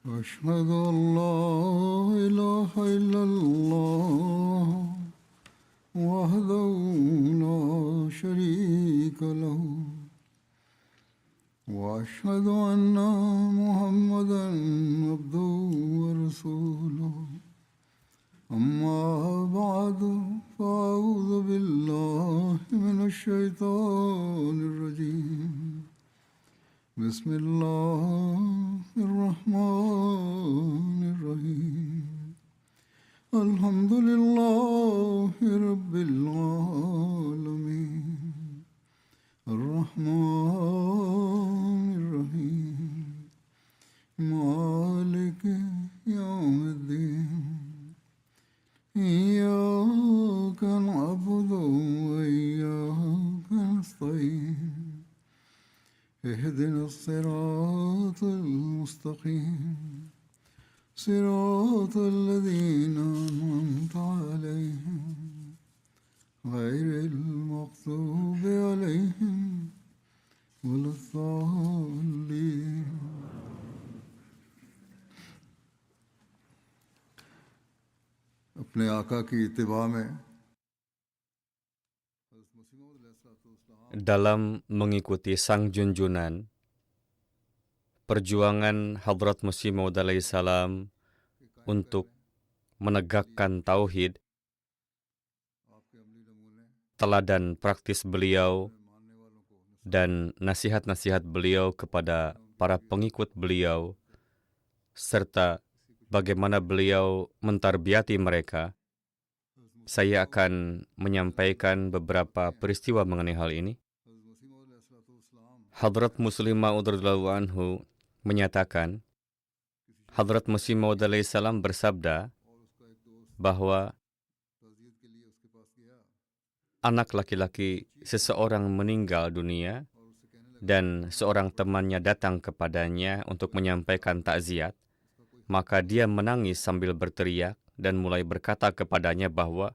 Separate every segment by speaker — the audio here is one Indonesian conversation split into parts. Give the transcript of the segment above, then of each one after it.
Speaker 1: أشهد أن لا إله إلا الله وحده لا شريك له وأشهد أن محمدا عبده ورسوله أما بعد فأعوذ بالله من الشيطان الرجيم بسم الله الرحمن الرحيم الحمد لله رب العالمين الرحمن الرحيم مالك يوم الدين إياك نعبد وإياك نستعين اهدنا الصراط المستقيم صراط الذين أنعمت عليهم غير المغضوب عليهم ولا الضالين. अपने आका की इत्तिबा में
Speaker 2: dalam mengikuti sang junjunan, perjuangan Hadrat Masih Maud alaihi salam untuk menegakkan tauhid, teladan praktis beliau, dan nasihat-nasihat beliau kepada para pengikut beliau, serta bagaimana beliau mentarbiati mereka. Saya akan menyampaikan beberapa peristiwa mengenai hal ini. Hadrat Muslim Maud radhiyallahu anhu menyatakan, Hadrat Masih Maud alaihi salam bersabda bahwa anak laki-laki seseorang meninggal dunia dan seorang temannya datang kepadanya untuk menyampaikan takziat, maka dia menangis sambil berteriak dan mulai berkata kepadanya bahwa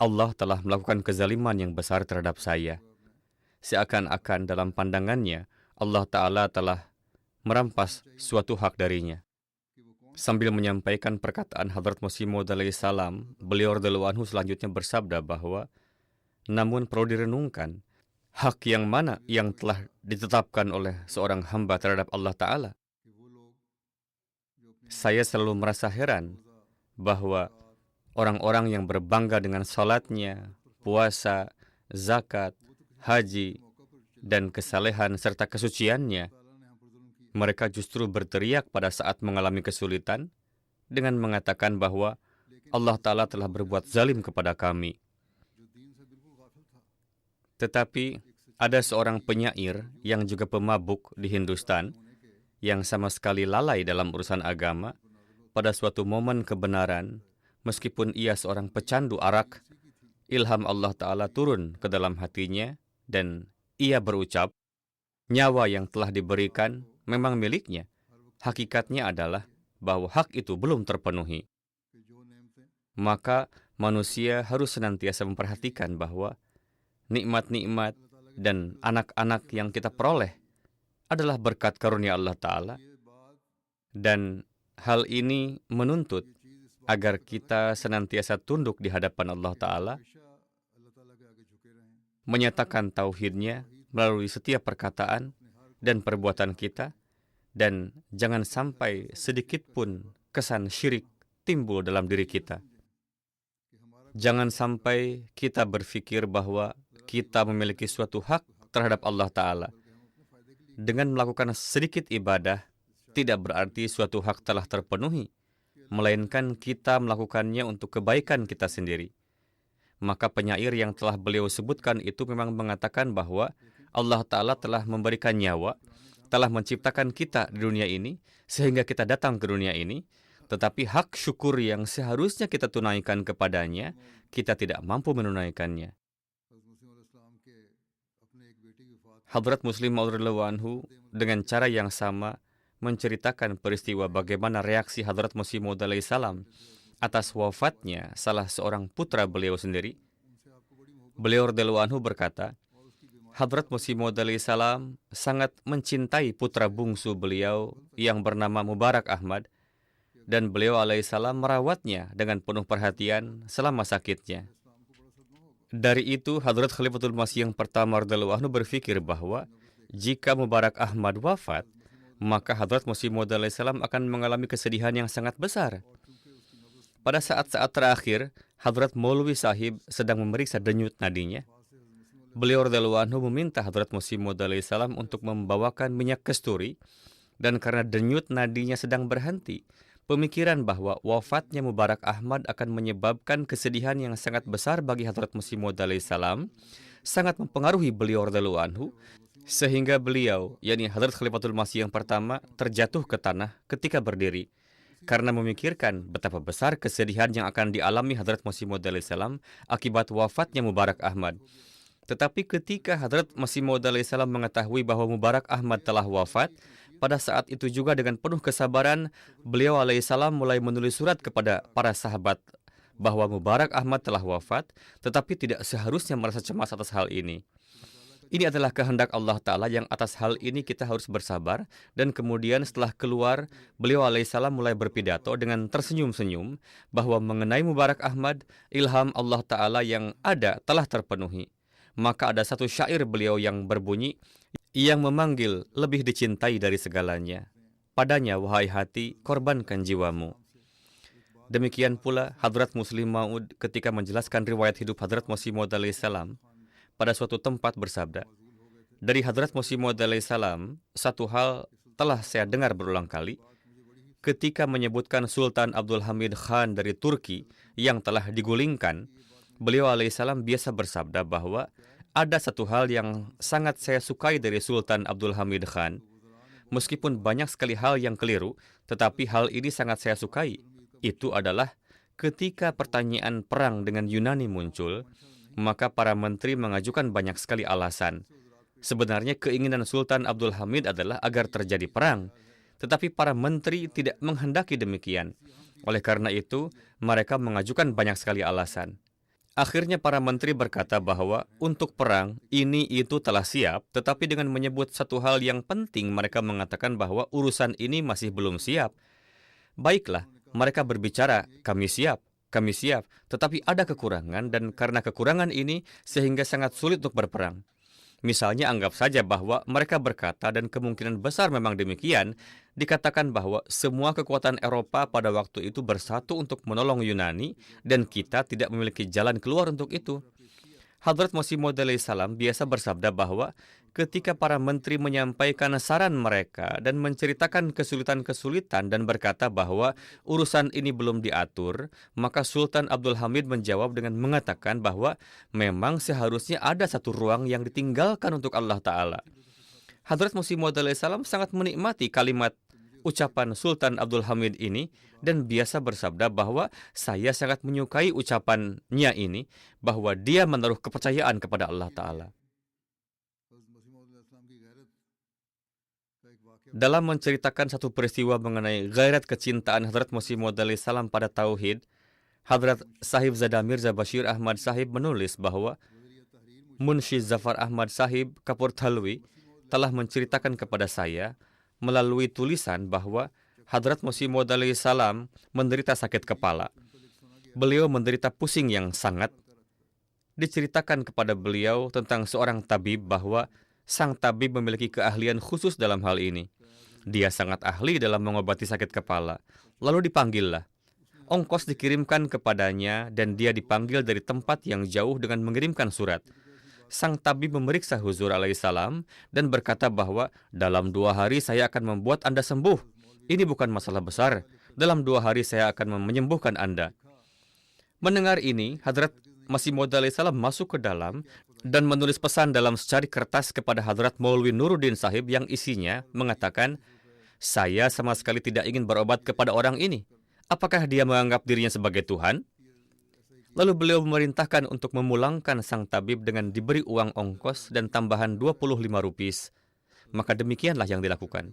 Speaker 2: Allah telah melakukan kezaliman yang besar terhadap saya. Seakan-akan dalam pandangannya, Allah Ta'ala telah merampas suatu hak darinya. Sambil menyampaikan perkataan Hadrat Masih Maud alaihi salam, beliau radhiyallahu anhu selanjutnya bersabda bahwa, namun perlu direnungkan, hak yang mana yang telah ditetapkan oleh seorang hamba terhadap Allah Ta'ala? Saya selalu merasa heran bahwa orang-orang yang berbangga dengan salatnya, puasa, zakat, haji, dan kesalehan serta kesuciannya, mereka justru berteriak pada saat mengalami kesulitan dengan mengatakan bahwa Allah Ta'ala telah berbuat zalim kepada kami. Tetapi ada seorang penyair yang juga pemabuk di Hindustan yang sama sekali lalai dalam urusan agama. Pada suatu momen kebenaran, meskipun ia seorang pecandu arak, ilham Allah Ta'ala turun ke dalam hatinya dan ia berucap, nyawa yang telah diberikan memang miliknya. Hakikatnya adalah bahwa hak itu belum terpenuhi. Maka manusia harus senantiasa memperhatikan bahwa nikmat-nikmat dan anak-anak yang kita peroleh adalah berkat karunia Allah Ta'ala. Dan hal ini menuntut agar kita senantiasa tunduk di hadapan Allah Ta'ala, menyatakan tauhidnya melalui setiap perkataan dan perbuatan kita, dan jangan sampai sedikit pun kesan syirik timbul dalam diri kita. Jangan sampai kita berpikir bahwa kita memiliki suatu hak terhadap Allah Ta'ala. Dengan melakukan sedikit ibadah, tidak berarti suatu hak telah terpenuhi, melainkan kita melakukannya untuk kebaikan kita sendiri. Maka penyair yang telah beliau sebutkan itu memang mengatakan bahwa Allah Ta'ala telah memberikan nyawa, telah menciptakan kita di dunia ini, sehingga kita datang ke dunia ini, tetapi hak syukur yang seharusnya kita tunaikan kepadanya, kita tidak mampu menunaikannya. Hadrat Muslim Maud radhiyallahu anhu dengan cara yang sama menceritakan peristiwa bagaimana reaksi Hadrat Masih Maud alaihi salam atas wafatnya salah seorang putra beliau sendiri. Beliau radhiyallahu anhu berkata, Hadrat Masih Maud salam sangat mencintai putra bungsu beliau yang bernama Mubarak Ahmad, dan beliau alaihissalam merawatnya dengan penuh perhatian selama sakitnya. Dari itu, Hadrat Khalifatul Masih yang pertama radhiyallahu anhu berpikir bahwa jika Mubarak Ahmad wafat, maka Hadrat Masih Maud salam akan mengalami kesedihan yang sangat besar. Pada saat-saat terakhir, Hadrat Maulwi Sahib sedang memeriksa denyut nadinya. Beliau radhiyallahu anhu meminta Hadrat Masih Maud salam untuk membawakan minyak kasturi, dan karena denyut nadinya sedang berhenti, pemikiran bahwa wafatnya Mubarak Ahmad akan menyebabkan kesedihan yang sangat besar bagi Hadrat Masih Maud salam sangat mempengaruhi beliau radhiyallahu anhu, sehingga beliau, yakni Hadrat Khalifatul Masih yang pertama, terjatuh ke tanah ketika berdiri karena memikirkan betapa besar kesedihan yang akan dialami Hadrat Masih Maud salam akibat wafatnya Mubarak Ahmad. Tetapi ketika Hadrat Masih Maud salam mengetahui bahwa Mubarak Ahmad telah wafat, pada saat itu juga dengan penuh kesabaran, beliau alaihissalam mulai menulis surat kepada para sahabat bahwa Mubarak Ahmad telah wafat, tetapi tidak seharusnya merasa cemas atas hal ini. Ini adalah kehendak Allah Ta'ala yang atas hal ini kita harus bersabar. Dan kemudian setelah keluar, beliau alaihissalam mulai berpidato dengan tersenyum-senyum bahwa mengenai Mubarak Ahmad, ilham Allah Ta'ala yang ada telah terpenuhi. Maka ada satu syair beliau yang berbunyi, yang memanggil lebih dicintai dari segalanya. Padanya, wahai hati, korbankan jiwamu. Demikian pula Hadrat Muslim Maud ketika menjelaskan riwayat hidup Hadrat Masih Maud salam pada suatu tempat bersabda, dari Hadrat Masih Maud salam, satu hal telah saya dengar berulang kali, ketika menyebutkan Sultan Abdul Hamid Khan dari Turki yang telah digulingkan, beliau alaihissalam biasa bersabda bahwa ada satu hal yang sangat saya sukai dari Sultan Abdul Hamid Khan. Meskipun banyak sekali hal yang keliru, tetapi hal ini sangat saya sukai. Itu adalah ketika pertanyaan perang dengan Yunani muncul, maka para menteri mengajukan banyak sekali alasan. Sebenarnya keinginan Sultan Abdul Hamid adalah agar terjadi perang, tetapi para menteri tidak menghendaki demikian. Oleh karena itu, mereka mengajukan banyak sekali alasan. Akhirnya para menteri berkata bahwa untuk perang ini itu telah siap, tetapi dengan menyebut satu hal yang penting mereka mengatakan bahwa urusan ini masih belum siap. Baiklah, mereka berbicara, kami siap, tetapi ada kekurangan dan karena kekurangan ini sehingga sangat sulit untuk berperang. Misalnya anggap saja bahwa mereka berkata dan kemungkinan besar memang demikian, dikatakan bahwa semua kekuatan Eropa pada waktu itu bersatu untuk menolong Yunani dan kita tidak memiliki jalan keluar untuk itu. Hadrat Masih Maud salam biasa bersabda bahwa ketika para menteri menyampaikan saran mereka dan menceritakan kesulitan-kesulitan dan berkata bahwa urusan ini belum diatur, maka Sultan Abdul Hamid menjawab dengan mengatakan bahwa memang seharusnya ada satu ruang yang ditinggalkan untuk Allah Ta'ala. Hadrat Masih Maud salam sangat menikmati kalimat ucapan Sultan Abdul Hamid ini dan biasa bersabda bahwa saya sangat menyukai ucapannya ini, bahwa dia menaruh kepercayaan kepada Allah Ta'ala. Dalam menceritakan satu peristiwa mengenai gairat kecintaan Hadrat Masih Maud salam pada Tauhid, Hadrat Sahib Zada Mirza Bashir Ahmad Sahib menulis bahwa Munshi Zafar Ahmad Sahib Kapur Thalwi telah menceritakan kepada saya melalui tulisan bahwa Hadrat Masih Maud salam menderita sakit kepala. Beliau menderita pusing yang sangat. Diceritakan kepada beliau tentang seorang tabib bahwa sang tabib memiliki keahlian khusus dalam hal ini. Dia sangat ahli dalam mengobati sakit kepala. Lalu dipanggillah. Ongkos dikirimkan kepadanya dan dia dipanggil dari tempat yang jauh dengan mengirimkan surat. Sang tabib memeriksa Huzur alaihissalam dan berkata bahwa dalam 2 hari saya akan membuat Anda sembuh. Ini bukan masalah besar. Dalam 2 hari saya akan menyembuhkan Anda. Mendengar ini, Hadrat Masih Maud salam masuk ke dalam dan menulis pesan dalam secari kertas kepada Hadrat Maulwi Nuruddin Sahib yang isinya mengatakan, saya sama sekali tidak ingin berobat kepada orang ini. Apakah dia menganggap dirinya sebagai Tuhan? Lalu beliau memerintahkan untuk memulangkan sang tabib dengan diberi uang ongkos dan tambahan 25 rupiah. Maka demikianlah yang dilakukan.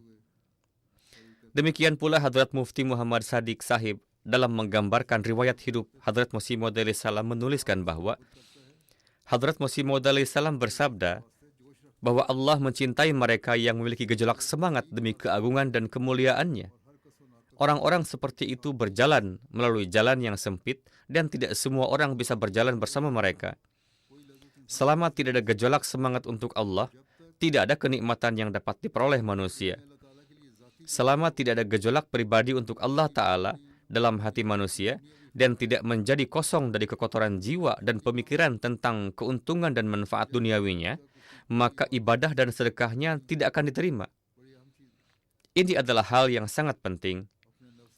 Speaker 2: Demikian pula Hadrat Mufti Muhammad Sadiq Sahib dalam menggambarkan riwayat hidup Hadrat Masih Maud salam menuliskan bahwa Hadrat Masih Maud salam bersabda, bahwa Allah mencintai mereka yang memiliki gejolak semangat demi keagungan dan kemuliaannya. Orang-orang seperti itu berjalan melalui jalan yang sempit dan tidak semua orang bisa berjalan bersama mereka. Selama tidak ada gejolak semangat untuk Allah, tidak ada kenikmatan yang dapat diperoleh manusia. Selama tidak ada gejolak pribadi untuk Allah Ta'ala dalam hati manusia dan tidak menjadi kosong dari kekotoran jiwa dan pemikiran tentang keuntungan dan manfaat duniawinya, maka ibadah dan sedekahnya tidak akan diterima. Ini adalah hal yang sangat penting.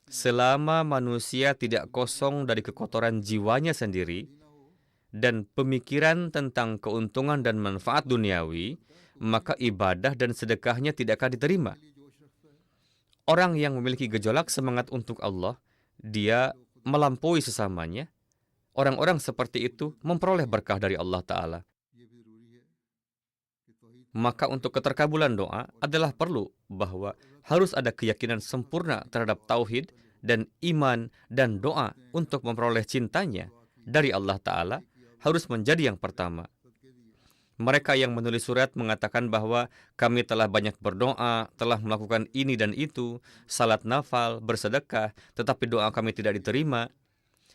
Speaker 2: Selama manusia tidak kosong dari kekotoran jiwanya sendiri dan pemikiran tentang keuntungan dan manfaat duniawi, maka ibadah dan sedekahnya tidak akan diterima. Orang yang memiliki gejolak semangat untuk Allah, dia melampaui sesamanya. Orang-orang seperti itu memperoleh berkah dari Allah Ta'ala. Maka untuk keterkabulan doa adalah perlu bahwa harus ada keyakinan sempurna terhadap tauhid dan iman dan doa untuk memperoleh cintanya dari Allah Ta'ala harus menjadi yang pertama. Mereka yang menulis surat mengatakan bahwa kami telah banyak berdoa, telah melakukan ini dan itu, salat nafal, bersedekah, tetapi doa kami tidak diterima.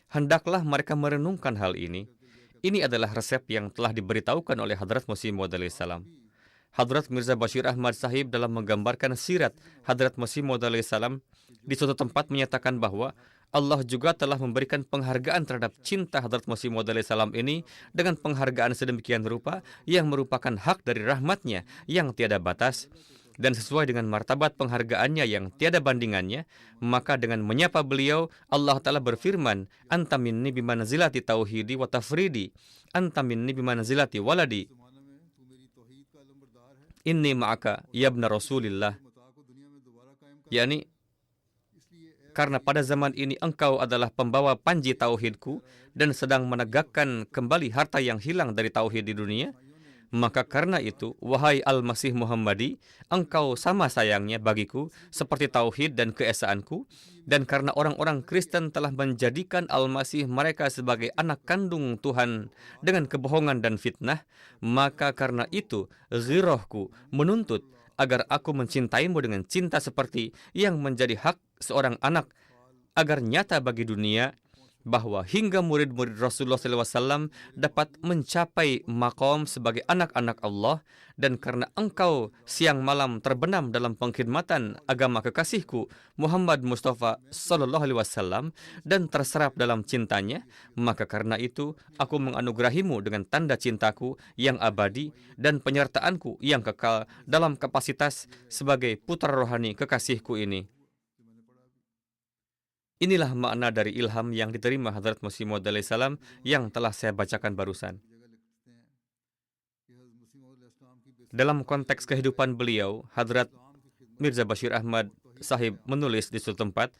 Speaker 2: Hendaklah mereka merenungkan hal ini. Ini adalah resep yang telah diberitahukan oleh Hadrat Masih Maud alaihissalam. Hadrat Mirza Bashir Ahmad Sahib dalam menggambarkan sirat Hadrat Masih Maud alaihissalam di suatu tempat menyatakan bahwa Allah juga telah memberikan penghargaan terhadap cinta Hadrat Masih Maud alaihissalam ini dengan penghargaan sedemikian rupa yang merupakan hak dari rahmatnya yang tiada batas. Dan sesuai dengan martabat penghargaannya yang tiada bandingannya, maka dengan menyapa beliau, Allah Ta'ala berfirman, Anta minni bimanzilati tauhidi wa tafridi, Anta minni bimanzilati waladi, Inni ma'aka yabna Rasulillah. Yani, karena pada zaman ini engkau adalah pembawa panji tauhidku dan sedang menegakkan kembali harta yang hilang dari tauhid di dunia, maka karena itu, wahai Al-Masih Muhammadi, engkau sama sayangnya bagiku seperti tauhid dan keesaanku, dan karena orang-orang Kristen telah menjadikan Al-Masih mereka sebagai anak kandung Tuhan dengan kebohongan dan fitnah, maka karena itu, ghirahku menuntut agar aku mencintaimu dengan cinta seperti yang menjadi hak seorang anak, agar nyata bagi dunia bahwa hingga murid-murid Rasulullah SAW dapat mencapai maqam sebagai anak-anak Allah, dan karena engkau siang malam terbenam dalam pengkhidmatan agama kekasihku Muhammad Mustafa SAW dan terserap dalam cintanya, maka karena itu aku menganugerahimu dengan tanda cintaku yang abadi dan penyertaanku yang kekal dalam kapasitas sebagai putra rohani kekasihku ini. Inilah makna dari ilham yang diterima Hadrat Masih Maud alaihissalam yang telah saya bacakan barusan. Dalam konteks kehidupan beliau, Hadrat Mirza Bashir Ahmad Sahib menulis di suatu tempat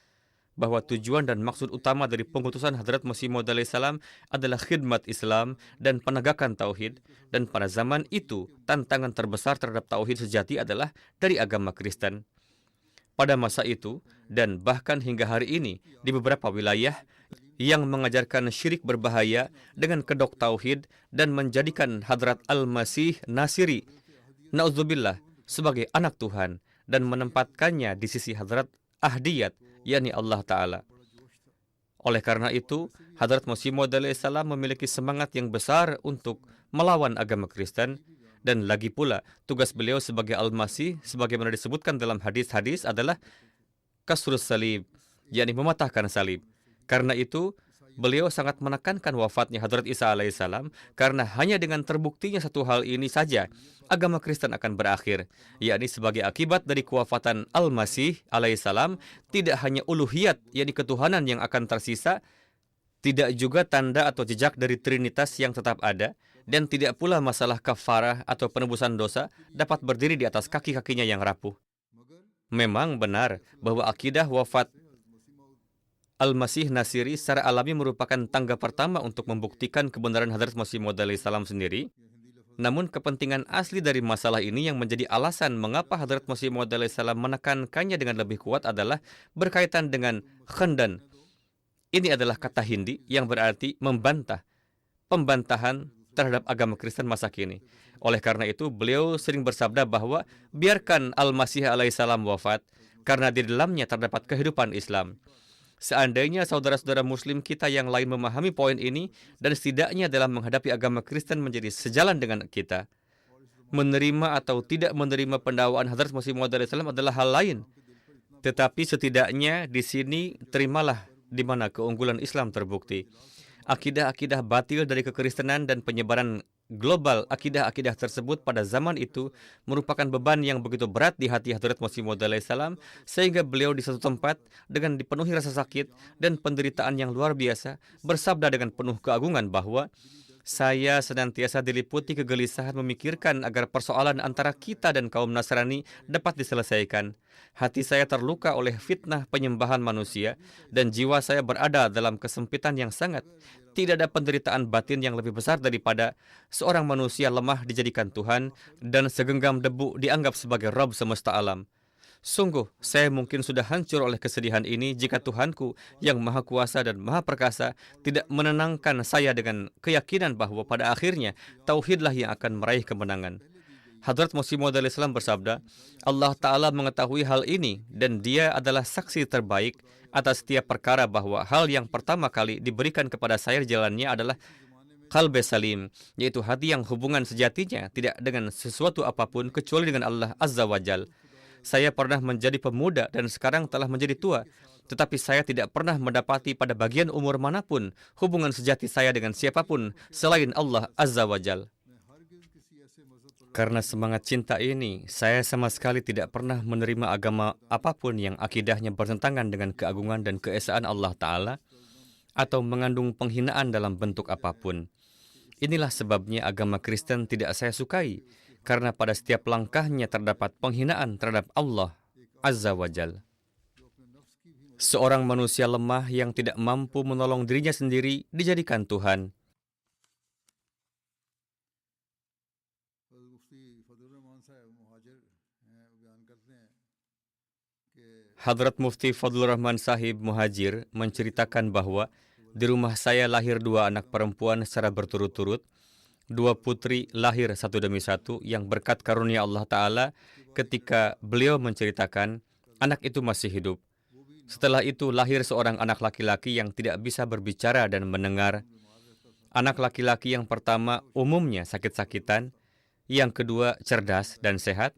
Speaker 2: bahwa tujuan dan maksud utama dari pengutusan Hadrat Masih Maud alaihissalam adalah khidmat Islam dan penegakan tauhid, dan pada zaman itu tantangan terbesar terhadap tauhid sejati adalah dari agama Kristen. Pada masa itu, dan bahkan hingga hari ini, di beberapa wilayah yang mengajarkan syirik berbahaya dengan kedok tauhid dan menjadikan Hadrat Al-Masih Nasiri, na'udzubillah, sebagai anak Tuhan dan menempatkannya di sisi Hadrat Ahdiyat, yakni Allah Ta'ala. Oleh karena itu, Hadrat Masih Maud alaihissalam memiliki semangat yang besar untuk melawan agama Kristen. Dan lagi pula, tugas beliau sebagai Al-Masih, sebagaimana disebutkan dalam hadis-hadis, adalah kasrus salib, yakni mematahkan salib. Karena itu, beliau sangat menekankan wafatnya Hadrat Isa alaihissalam, karena hanya dengan terbuktinya satu hal ini saja, agama Kristen akan berakhir, yakni sebagai akibat dari kewafatan Al-Masih alaihissalam, tidak hanya uluhiyat, yakni ketuhanan yang akan tersisa, tidak juga tanda atau jejak dari Trinitas yang tetap ada, dan tidak pula masalah kafarah atau penebusan dosa dapat berdiri di atas kaki-kakinya yang rapuh. Memang benar bahwa akidah wafat Al-Masih Nasiri secara alami merupakan tangga pertama untuk membuktikan kebenaran Hadrat Masih Maud alaihissalam sendiri. Namun kepentingan asli dari masalah ini yang menjadi alasan mengapa Hadrat Masih Maud alaihissalam menekankannya dengan lebih kuat adalah berkaitan dengan khandan. Ini adalah kata Hindi yang berarti membantah. Pembantahan terhadap agama Kristen masa kini. Oleh karena itu, beliau sering bersabda bahwa biarkan Al-Masih alaihissalam wafat, karena di dalamnya terdapat kehidupan Islam. Seandainya saudara-saudara muslim kita yang lain memahami poin ini dan setidaknya dalam menghadapi agama Kristen menjadi sejalan dengan kita, menerima atau tidak menerima pendakwaan Hadrat Masih Maud alaihissalam adalah hal lain. Tetapi setidaknya di sini terimalah di mana keunggulan Islam terbukti. Akidah-akidah batil dari kekristenan dan penyebaran global akidah-akidah tersebut pada zaman itu merupakan beban yang begitu berat di hati Hadrat Masih Maud alaihissalam, sehingga beliau di satu tempat dengan dipenuhi rasa sakit dan penderitaan yang luar biasa bersabda dengan penuh keagungan bahwa saya senantiasa diliputi kegelisahan memikirkan agar persoalan antara kita dan kaum Nasrani dapat diselesaikan. Hati saya terluka oleh fitnah penyembahan manusia dan jiwa saya berada dalam kesempitan yang sangat. Tidak ada penderitaan batin yang lebih besar daripada seorang manusia lemah dijadikan Tuhan dan segenggam debu dianggap sebagai Rabb semesta alam. Sungguh, saya mungkin sudah hancur oleh kesedihan ini jika Tuhanku yang Maha Kuasa dan Maha Perkasa tidak menenangkan saya dengan keyakinan bahwa pada akhirnya tauhidlah yang akan meraih kemenangan. Hadrat Masih Maud alaihissalam bersabda, Allah Ta'ala mengetahui hal ini dan Dia adalah saksi terbaik atas setiap perkara bahwa hal yang pertama kali diberikan kepada saya jalannya adalah qalbe salim, yaitu hati yang hubungan sejatinya tidak dengan sesuatu apapun kecuali dengan Allah Azza wa Jal. Saya pernah menjadi pemuda dan sekarang telah menjadi tua, tetapi saya tidak pernah mendapati pada bagian umur manapun hubungan sejati saya dengan siapapun selain Allah Azza wa Jal. Karena semangat cinta ini, saya sama sekali tidak pernah menerima agama apapun yang akidahnya bertentangan dengan keagungan dan keesaan Allah Ta'ala atau mengandung penghinaan dalam bentuk apapun. Inilah sebabnya agama Kristen tidak saya sukai, karena pada setiap langkahnya terdapat penghinaan terhadap Allah Azza wa Jal. Seorang manusia lemah yang tidak mampu menolong dirinya sendiri dijadikan Tuhan. Hadrat Mufti Fadlur Rahman Sahib Muhajir menceritakan bahwa di rumah saya lahir 2 anak perempuan secara berturut-turut. 2 putri lahir satu demi satu yang berkat karunia Allah Ta'ala. Ketika beliau menceritakan, anak itu masih hidup. Setelah itu lahir seorang anak laki-laki yang tidak bisa berbicara dan mendengar. Anak laki-laki yang pertama umumnya sakit-sakitan, yang kedua cerdas dan sehat,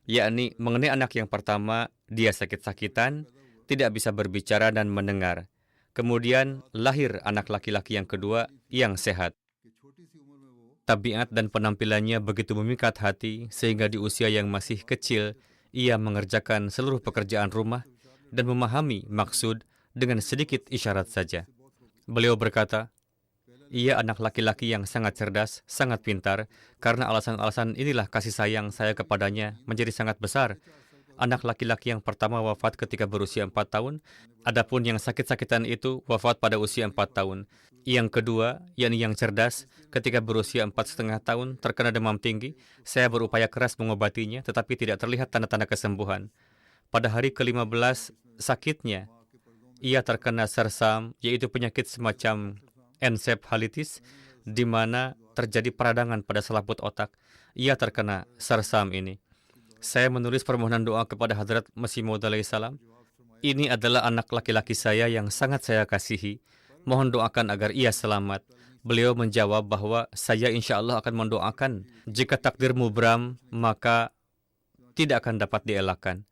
Speaker 2: yakni mengenai anak yang pertama, dia sakit-sakitan, tidak bisa berbicara dan mendengar. Kemudian lahir anak laki-laki yang kedua yang sehat. Tabiat dan penampilannya begitu memikat hati, sehingga di usia yang masih kecil, ia mengerjakan seluruh pekerjaan rumah dan memahami maksud dengan sedikit isyarat saja. Beliau berkata, ia anak laki-laki yang sangat cerdas, sangat pintar, karena alasan-alasan inilah kasih sayang saya kepadanya menjadi sangat besar. Anak laki-laki yang pertama wafat ketika berusia 4 tahun, adapun yang sakit-sakitan itu wafat pada usia 4 tahun. Yang kedua, yakni yang cerdas, ketika berusia 4,5 tahun terkena demam tinggi, saya berupaya keras mengobatinya, tetapi tidak terlihat tanda-tanda kesembuhan. Pada hari ke-15 sakitnya, ia terkena sersam, yaitu penyakit semacam encephalitis, di mana terjadi peradangan pada selaput otak. Ia terkena sersam ini. Saya menulis permohonan doa kepada Hadrat Masih Maud alaihissalam. Ini adalah anak laki-laki saya yang sangat saya kasihi. Mohon doakan agar ia selamat. Beliau menjawab bahwa saya insya Allah akan mendoakan. Jika takdir mubram, maka tidak akan dapat dielakkan.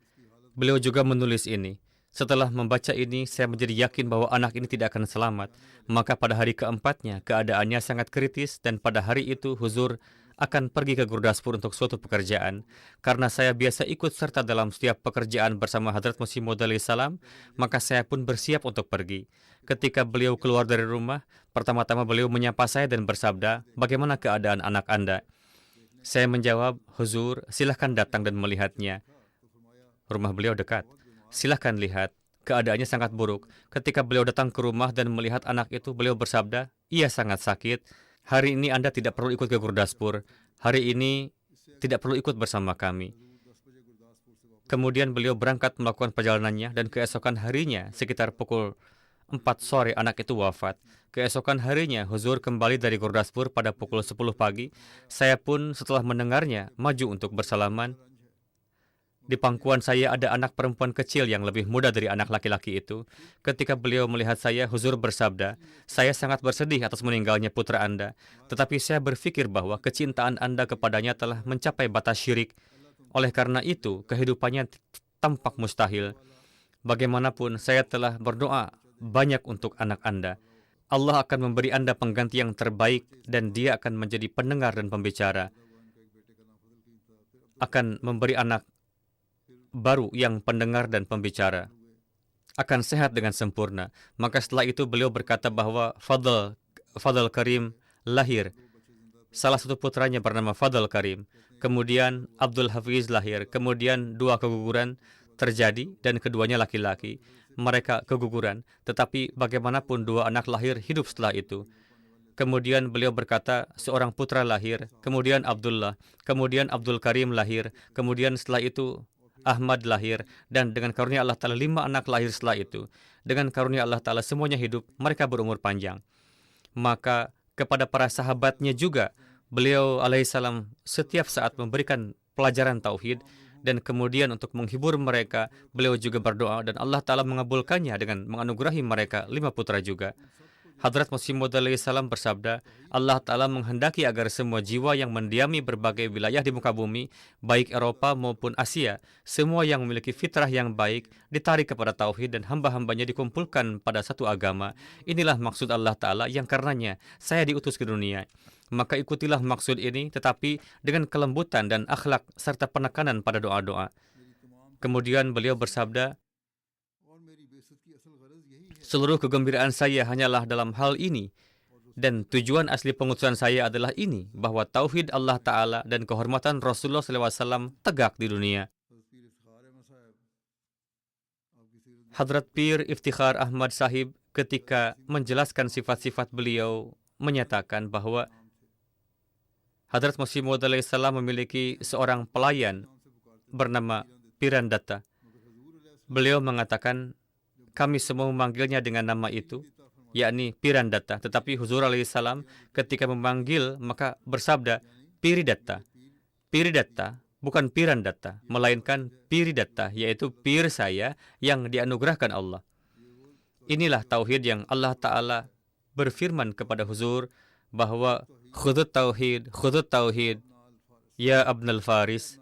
Speaker 2: Beliau juga menulis ini. Setelah membaca ini, saya menjadi yakin bahwa anak ini tidak akan selamat. Maka pada hari keempatnya, keadaannya sangat kritis dan pada hari itu Huzur akan pergi ke Gurdaspur untuk suatu pekerjaan. Karena saya biasa ikut serta dalam setiap pekerjaan bersama Hadrat Masih Maud alaihissalam, maka saya pun bersiap untuk pergi. Ketika beliau keluar dari rumah, pertama-tama beliau menyapa saya dan bersabda, bagaimana keadaan anak Anda? Saya menjawab, Huzur, silahkan datang dan melihatnya. Rumah beliau dekat. Silahkan lihat. Keadaannya sangat buruk. Ketika beliau datang ke rumah dan melihat anak itu, beliau bersabda, ia sangat sakit. Hari ini Anda tidak perlu ikut ke Gurdaspur. Hari ini tidak perlu ikut bersama kami. Kemudian beliau berangkat melakukan perjalanannya dan keesokan harinya sekitar pukul 4 sore anak itu wafat. Keesokan harinya, Huzur kembali dari Gurdaspur pada pukul 10 pagi. Saya pun setelah mendengarnya, maju untuk bersalaman. Di pangkuan saya ada anak perempuan kecil yang lebih muda dari anak laki-laki itu. Ketika beliau melihat saya, Huzur bersabda, "Saya sangat bersedih atas meninggalnya putra Anda. Tetapi saya berpikir bahwa kecintaan Anda kepadanya telah mencapai batas syirik. Oleh karena itu, kehidupannya tampak mustahil. Bagaimanapun, saya telah berdoa banyak untuk anak Anda. Allah akan memberi Anda pengganti yang terbaik dan Dia akan menjadi pendengar dan pembicara. Akan memberi anak baru yang pendengar dan pembicara. Akan sehat dengan sempurna." Maka setelah itu beliau berkata bahwa Fadl Karim lahir. Salah satu putranya bernama Fadl Karim. Kemudian Abdul Hafiz lahir. Kemudian 2 keguguran terjadi dan keduanya laki-laki. Mereka keguguran, tetapi bagaimanapun 2 anak lahir hidup setelah itu. Kemudian beliau berkata, seorang putra lahir, kemudian Abdullah, kemudian Abdul Karim lahir, kemudian setelah itu Ahmad lahir, dan dengan karunia Allah Ta'ala 5 anak lahir setelah itu. Dengan karunia Allah Ta'ala semuanya hidup, mereka berumur panjang. Maka kepada para sahabatnya juga, beliau alaihissalam setiap saat memberikan pelajaran tauhid, dan kemudian untuk menghibur mereka, beliau juga berdoa, dan Allah Ta'ala mengabulkannya dengan menganugerahi mereka 5 putra juga. Hadrat Masih Maud alaihissalam bersabda, Allah Ta'ala menghendaki agar semua jiwa yang mendiami berbagai wilayah di muka bumi, baik Eropa maupun Asia, semua yang memiliki fitrah yang baik, ditarik kepada tauhid dan hamba-hambanya dikumpulkan pada satu agama. Inilah maksud Allah Ta'ala yang karenanya saya diutus ke dunia. Maka ikutilah maksud ini, tetapi dengan kelembutan dan akhlak serta penekanan pada doa-doa. Kemudian beliau bersabda, seluruh kegembiraan saya hanyalah dalam hal ini, dan tujuan asli pengutusan saya adalah ini, bahwa tauhid Allah Ta'ala dan kehormatan Rasulullah SAW tegak di dunia. Hadrat Pir Iftikhar Ahmad Sahib ketika menjelaskan sifat-sifat beliau menyatakan bahwa Hadrat Masih Maud alaihissalam memiliki seorang pelayan bernama Pirandatta. Beliau mengatakan, kami semua memanggilnya dengan nama itu, yakni Pirandatta. Tetapi Huzur alaihissalam ketika memanggil maka bersabda Piridatta. Piridatta bukan Pirandatta, melainkan Piridatta, yaitu pir saya yang dianugerahkan Allah. Inilah tauhid yang Allah Ta'ala berfirman kepada Huzur bahwa khudut tauhid, ya Abnal Faris.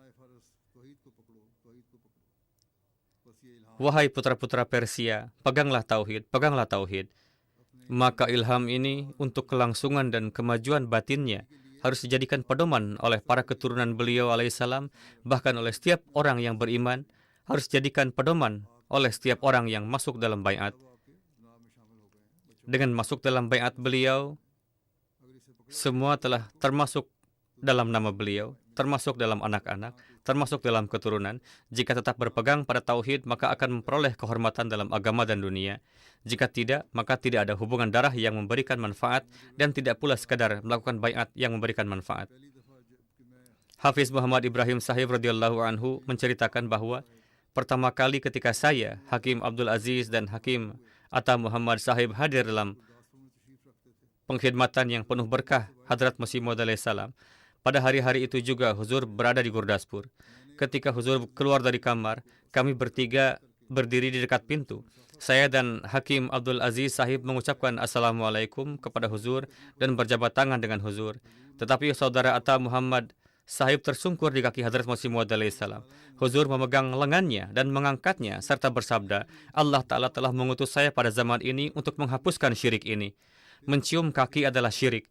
Speaker 2: Wahai putra-putra Persia, peganglah tauhid, peganglah tauhid. Maka ilham ini untuk kelangsungan dan kemajuan batinnya harus dijadikan pedoman oleh para keturunan beliau alaihissalam, bahkan oleh setiap orang yang beriman, harus dijadikan pedoman oleh setiap orang yang masuk dalam baiat. Dengan masuk dalam baiat beliau, semua telah termasuk dalam nama beliau, termasuk dalam anak-anak, termasuk dalam keturunan. Jika tetap berpegang pada tauhid, maka akan memperoleh kehormatan dalam agama dan dunia. Jika tidak, maka tidak ada hubungan darah yang memberikan manfaat dan tidak pula sekadar melakukan baiat yang memberikan manfaat. Hafiz Muhammad Ibrahim Sahib radhiyallahu anhu menceritakan bahwa pertama kali ketika saya, Hakim Abdul Aziz dan Hakim Atta Muhammad Sahib hadir dalam pengkhidmatan yang penuh berkah Hadrat Masih Maud alaihissalam, pada hari-hari itu juga Huzur berada di Gurdaspur. Ketika Huzur keluar dari kamar, kami bertiga berdiri di dekat pintu. Saya dan Hakim Abdul Aziz Sahib mengucapkan Assalamualaikum kepada Huzur dan berjabat tangan dengan Huzur. Tetapi saudara Atta Muhammad Sahib tersungkur di kaki Hadrat Masih Maud alaihissalam. Huzur memegang lengannya dan mengangkatnya serta bersabda, Allah Ta'ala telah mengutus saya pada zaman ini untuk menghapuskan syirik ini. Mencium kaki adalah syirik.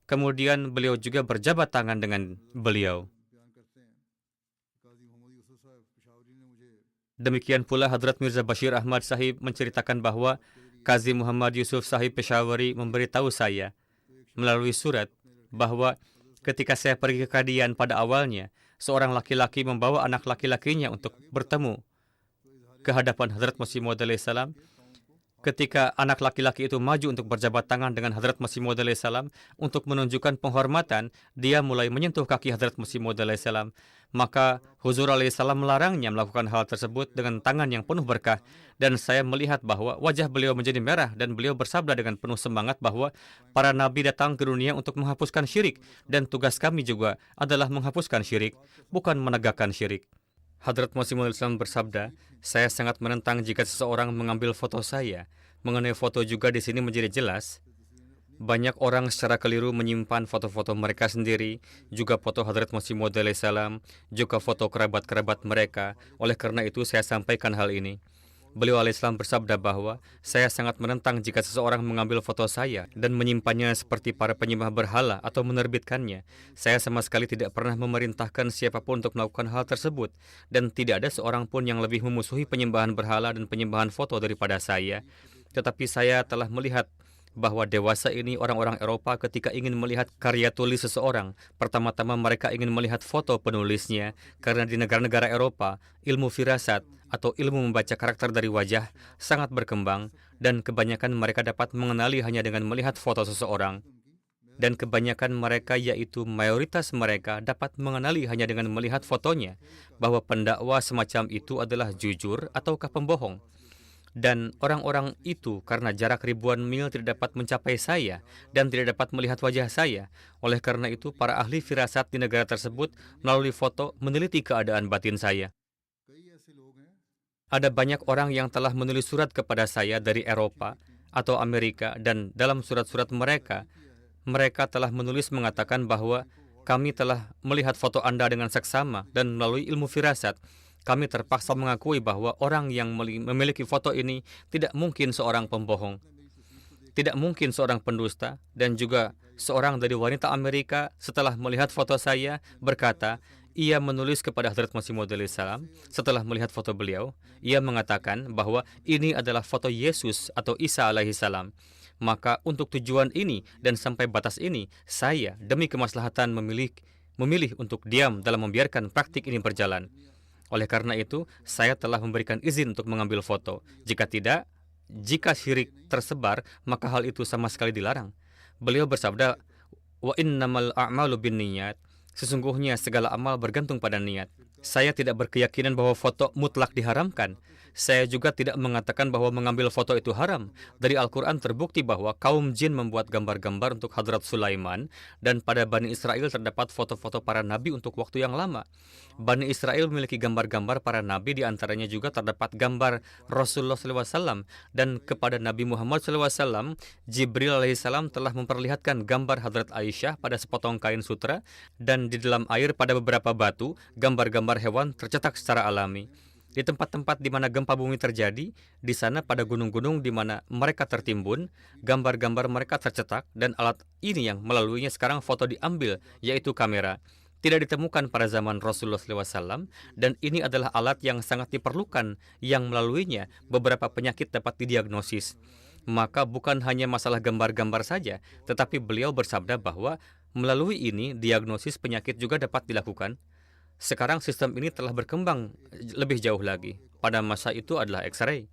Speaker 2: Kemudian beliau juga berjabat tangan dengan beliau. Demikian pula Hadrat Mirza Bashir Ahmad Sahib menceritakan bahwa Qazi Muhammad Yusuf Sahib Peshawari memberitahu saya melalui surat bahwa ketika saya pergi ke Kadian pada awalnya, seorang laki-laki membawa anak laki-lakinya untuk bertemu ke hadapan Hadrat Masih Maud alaihissalam. Ketika anak laki-laki itu maju untuk berjabat tangan dengan Hadrat Masih Maud alaihissalam untuk menunjukkan penghormatan, dia mulai menyentuh kaki Hadrat Masih Maud alaihissalam. Maka Huzur alaihissalam melarangnya melakukan hal tersebut dengan tangan yang penuh berkah. Dan saya melihat bahwa wajah beliau menjadi merah dan beliau bersabda dengan penuh semangat bahwa para nabi datang ke dunia untuk menghapuskan syirik. Dan tugas kami juga adalah menghapuskan syirik, bukan menegakkan syirik. Hadrat Masih Maud bersabda, saya sangat menentang jika seseorang mengambil foto saya. Mengenai foto juga di sini menjadi jelas. Banyak orang secara keliru menyimpan foto-foto mereka sendiri, juga foto Hadrat Masih Maud alaihissalam, juga foto kerabat-kerabat mereka. Oleh karena itu saya sampaikan hal ini. Beliau alaihissalam bersabda bahwa saya sangat menentang jika seseorang mengambil foto saya dan menyimpannya seperti para penyembah berhala atau menerbitkannya. Saya sama sekali tidak pernah memerintahkan siapapun untuk melakukan hal tersebut, dan tidak ada seorang pun yang lebih memusuhi penyembahan berhala dan penyembahan foto daripada saya. Tetapi saya telah melihat bahwa dewasa ini orang-orang Eropa ketika ingin melihat karya tulis seseorang, pertama-tama mereka ingin melihat foto penulisnya, karena di negara-negara Eropa, ilmu firasat atau ilmu membaca karakter dari wajah sangat berkembang, dan kebanyakan mereka dapat mengenali hanya dengan melihat foto seseorang. Dan kebanyakan mereka, yaitu mayoritas mereka, dapat mengenali hanya dengan melihat fotonya, bahwa pendakwa semacam itu adalah jujur ataukah pembohong. Dan orang-orang itu karena jarak ribuan mil tidak dapat mencapai saya dan tidak dapat melihat wajah saya. Oleh karena itu, para ahli firasat di negara tersebut melalui foto meneliti keadaan batin saya. Ada banyak orang yang telah menulis surat kepada saya dari Eropa atau Amerika, dan dalam surat-surat mereka, mereka telah menulis mengatakan bahwa kami telah melihat foto Anda dengan seksama, dan melalui ilmu firasat, kami terpaksa mengakui bahwa orang yang memiliki foto ini tidak mungkin seorang pembohong, tidak mungkin seorang pendusta. Dan juga seorang dari wanita Amerika setelah melihat foto saya berkata, ia menulis kepada Hadrat Masih Maud alaihissalam setelah melihat foto beliau. Ia mengatakan bahwa ini adalah foto Yesus atau Isa alaihissalam. Maka untuk tujuan ini dan sampai batas ini, saya demi kemaslahatan memilih untuk diam dalam membiarkan praktik ini berjalan. Oleh karena itu, saya telah memberikan izin untuk mengambil foto. Jika tidak, jika syirik tersebar, maka hal itu sama sekali dilarang. Beliau bersabda, wa innamal a'malu binniyat. Sesungguhnya segala amal bergantung pada niat. Saya tidak berkeyakinan bahwa foto mutlak diharamkan. Saya juga tidak mengatakan bahwa mengambil foto itu haram. Dari Al-Quran terbukti bahwa kaum jin membuat gambar-gambar untuk Hadrat Sulaiman, dan pada Bani Israel terdapat foto-foto para nabi untuk waktu yang lama. Bani Israel memiliki gambar-gambar para nabi, diantaranya juga terdapat gambar Rasulullah SAW, dan kepada Nabi Muhammad SAW, Jibril alaihissalam telah memperlihatkan gambar Hadrat Aisyah pada sepotong kain sutra, dan di dalam air pada beberapa batu, gambar-gambar hewan tercetak secara alami. Di tempat-tempat di mana gempa bumi terjadi, di sana pada gunung-gunung di mana mereka tertimbun, gambar-gambar mereka tercetak, dan alat ini yang melaluinya sekarang foto diambil, yaitu kamera. Tidak ditemukan pada zaman Rasulullah SAW, dan ini adalah alat yang sangat diperlukan, yang melaluinya beberapa penyakit dapat didiagnosis. Maka bukan hanya masalah gambar-gambar saja, tetapi beliau bersabda bahwa melalui ini diagnosis penyakit juga dapat dilakukan. Sekarang sistem ini telah berkembang lebih jauh lagi. Pada masa itu adalah X-ray.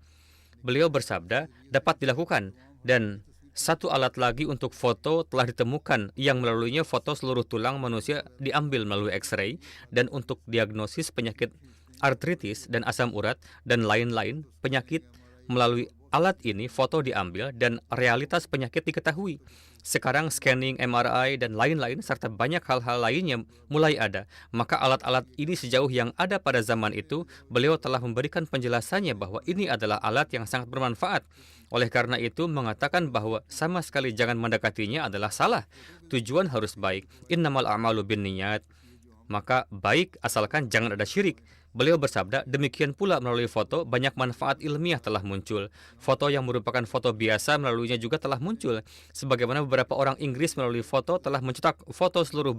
Speaker 2: Beliau bersabda dapat dilakukan, dan satu alat lagi untuk foto telah ditemukan yang melaluinya foto seluruh tulang manusia diambil melalui X-ray, dan untuk diagnosis penyakit artritis dan asam urat dan lain-lain penyakit melalui alat ini foto diambil dan realitas penyakit diketahui. Sekarang scanning, MRI, dan lain-lain serta banyak hal-hal lainnya mulai ada. Maka alat-alat ini sejauh yang ada pada zaman itu, beliau telah memberikan penjelasannya bahwa ini adalah alat yang sangat bermanfaat. Oleh karena itu, mengatakan bahwa sama sekali jangan mendekatinya adalah salah. Tujuan harus baik. Innamal a'malu binniyat. Maka baik asalkan jangan ada syirik. Beliau bersabda, demikian pula melalui foto, banyak manfaat ilmiah telah muncul. Foto yang merupakan foto biasa melaluinya juga telah muncul. Sebagaimana beberapa orang Inggris melalui foto telah mencetak foto seluruh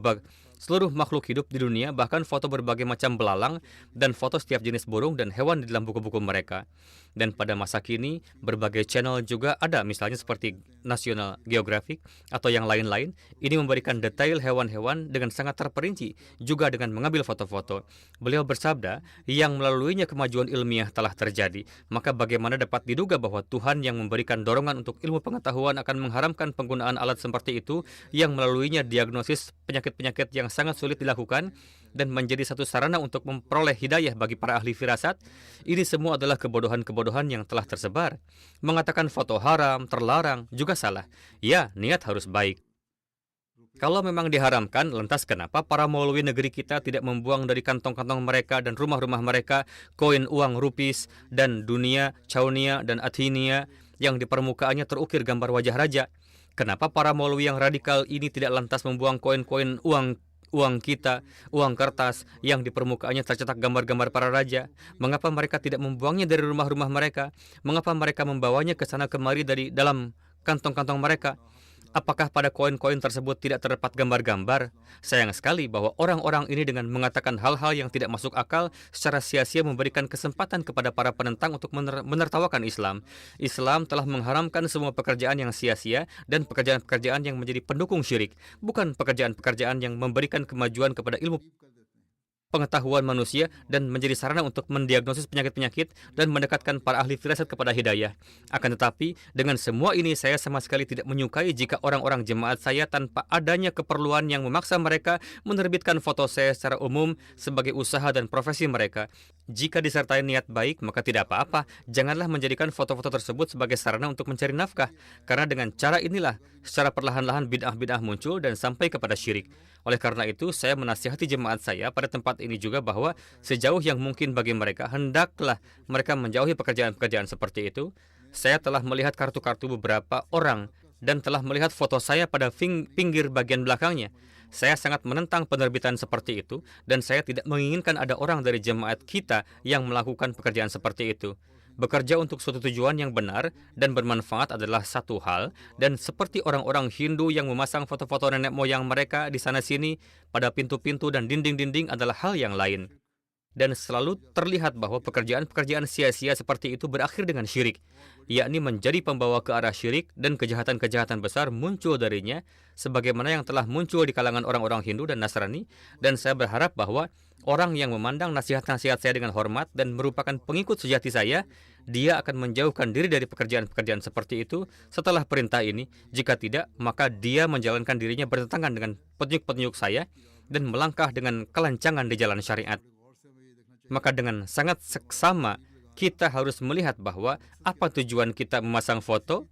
Speaker 2: makhluk hidup di dunia, bahkan foto berbagai macam belalang, dan foto setiap jenis burung dan hewan di dalam buku-buku mereka. Dan pada masa kini, berbagai channel juga ada, misalnya seperti National Geographic atau yang lain-lain. Ini memberikan detail hewan-hewan dengan sangat terperinci, juga dengan mengambil foto-foto. Beliau bersabda, yang melaluinya kemajuan ilmiah telah terjadi. Maka bagaimana dapat diduga bahwa Tuhan yang memberikan dorongan untuk ilmu pengetahuan akan mengharamkan penggunaan alat seperti itu, yang melaluinya diagnosis penyakit-penyakit yang sangat sulit dilakukan? dan menjadi satu sarana untuk memperoleh hidayah bagi para ahli firasat, ini semua adalah kebodohan-kebodohan yang telah tersebar. Mengatakan foto haram, terlarang, juga salah. Ya, niat harus baik. Kalau memang diharamkan, lantas kenapa para maulwi negeri kita tidak membuang dari kantong-kantong mereka dan rumah-rumah mereka koin uang rupis dan dunia, chaunia, dan athinia yang di permukaannya terukir gambar wajah raja? Kenapa para maulwi yang radikal ini tidak lantas membuang koin-koin uang kita, uang kertas yang di permukaannya tercetak gambar-gambar para raja? Mengapa mereka tidak membuangnya dari rumah-rumah mereka? Mengapa mereka membawanya ke sana kemari dari dalam kantong-kantong mereka? Apakah pada koin-koin tersebut tidak terdapat gambar-gambar? Sayang sekali bahwa orang-orang ini dengan mengatakan hal-hal yang tidak masuk akal secara sia-sia memberikan kesempatan kepada para penentang untuk menertawakan Islam. Islam telah mengharamkan semua pekerjaan yang sia-sia dan pekerjaan-pekerjaan yang menjadi pendukung syirik, bukan pekerjaan-pekerjaan yang memberikan kemajuan kepada ilmu pengetahuan manusia dan menjadi sarana untuk mendiagnosis penyakit-penyakit dan mendekatkan para ahli firasat kepada hidayah. Akan tetapi, dengan semua ini saya sama sekali tidak menyukai jika orang-orang jemaat saya tanpa adanya keperluan yang memaksa mereka menerbitkan foto saya secara umum sebagai usaha dan profesi mereka. Jika disertai niat baik, maka tidak apa-apa. Janganlah menjadikan foto-foto tersebut sebagai sarana untuk mencari nafkah. Karena dengan cara inilah, secara perlahan-lahan bid'ah-bid'ah muncul dan sampai kepada syirik. Oleh karena itu, saya menasihati jemaat saya pada tempat ini juga bahwa sejauh yang mungkin bagi mereka, hendaklah mereka menjauhi pekerjaan-pekerjaan seperti itu. Saya telah melihat kartu-kartu beberapa orang dan telah melihat foto saya pada pinggir bagian belakangnya. Saya sangat menentang penerbitan seperti itu dan saya tidak menginginkan ada orang dari jemaat kita yang melakukan pekerjaan seperti itu. Bekerja untuk suatu tujuan yang benar dan bermanfaat adalah satu hal, dan seperti orang-orang Hindu yang memasang foto-foto nenek moyang mereka di sana-sini pada pintu-pintu dan dinding-dinding adalah hal yang lain. Dan selalu terlihat bahwa pekerjaan-pekerjaan sia-sia seperti itu berakhir dengan syirik, yakni menjadi pembawa ke arah syirik dan kejahatan-kejahatan besar muncul darinya, sebagaimana yang telah muncul di kalangan orang-orang Hindu dan Nasrani, dan saya berharap bahwa orang yang memandang nasihat-nasihat saya dengan hormat dan merupakan pengikut sejati saya, dia akan menjauhkan diri dari pekerjaan-pekerjaan seperti itu setelah perintah ini. Jika tidak, maka dia menjalankan dirinya bertentangan dengan petunjuk-petunjuk saya dan melangkah dengan kelancangan di jalan syariat. Maka dengan sangat seksama, kita harus melihat bahwa apa tujuan kita memasang foto.